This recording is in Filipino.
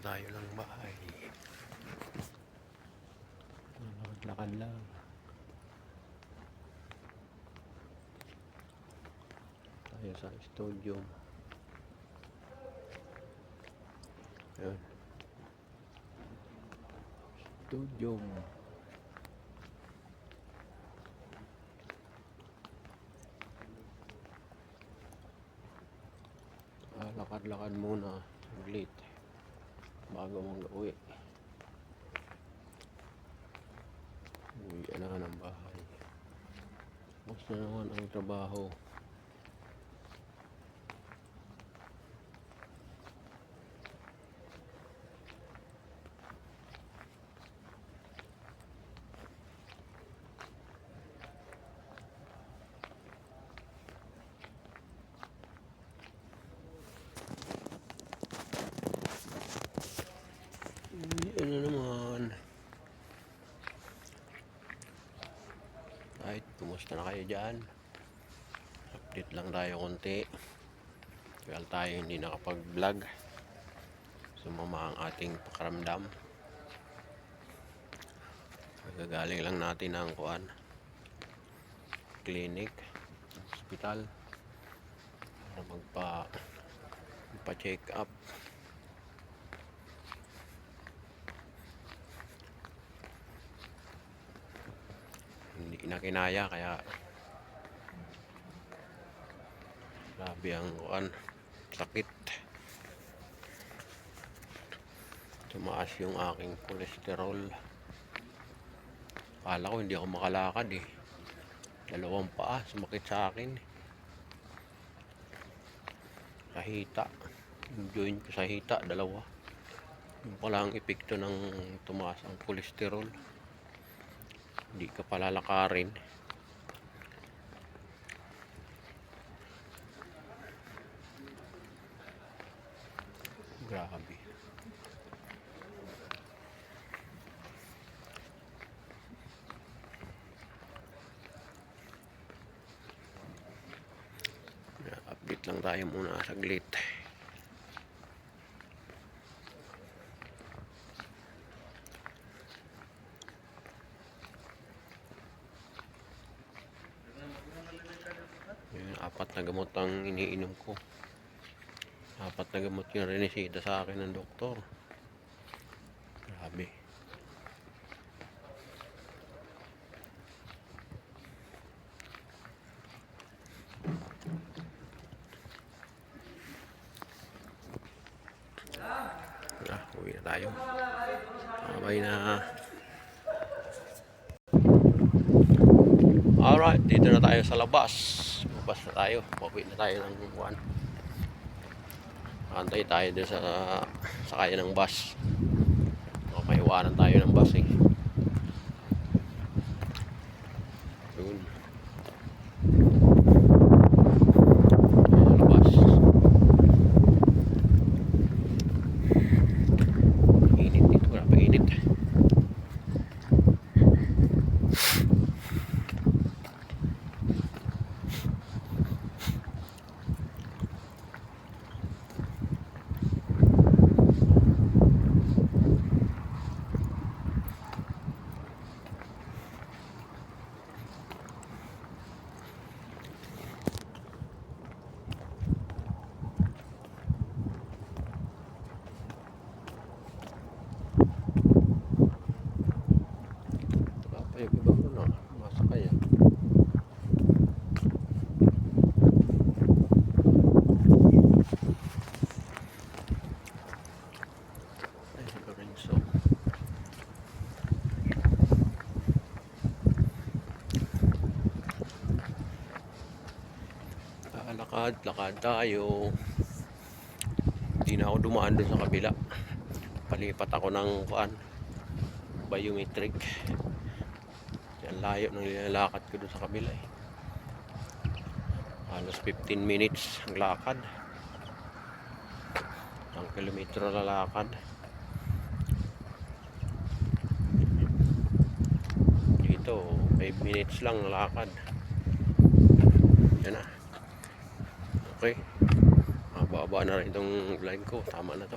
na tayo ng bahay. Lakad lang. Tayo sa studio. Ayan. Studio. Lakad-lakad muna saglit bago mag-uwi. Uwi na ng bahay. Tapos na naman ang trabaho. Ano naman? Kahit kumusta na kayo dyan? Update lang tayo konti. Kaya tayo hindi nakapag-vlog. Sumama ang ating pakaramdam. Nagagaling lang natin ang clinic, hospital para magpa-check up. Hindi na kinaya kaya grabe ang sakit. Tumaas yung aking kolesterol. Akala ko hindi ako makalakad eh. 2 paa sumakit sa akin. Sa hita. Yung joint ko sa hita, 2. Yung pala ang epekto ng tumaas ang kolesterol. Hindi ka palalakarin. Grabe. Update lang tayo muna saglit. Yung 4 na gamot ang iniinom ko. 4 na gamot yung rinisita sa akin ng doktor. Grabe. Uwi na tayo. Bye na. Alright, dito na tayo sa labas. Labas na tayo. Pauwi na tayo ng buwan. Antay tayo din sa sakay ng bus. Maiwanan tayo ng bus eh. Yun. Labas. Init dito. Grabe init. Yung iba ko na masakay ah. Ay, Lorenzo. Lakad tayo. Hindi na ako dumaan doon sa kabila. Palipat ako ng biometric. Yan layo ng nilalakad ko doon sa kabila eh. Halos 15 minutes ang lakad. 1 kilometro na lakad. Dito 5 minutes lang lakad. Yan na. Okay. Mababa na rin itong line ko. Tama na to.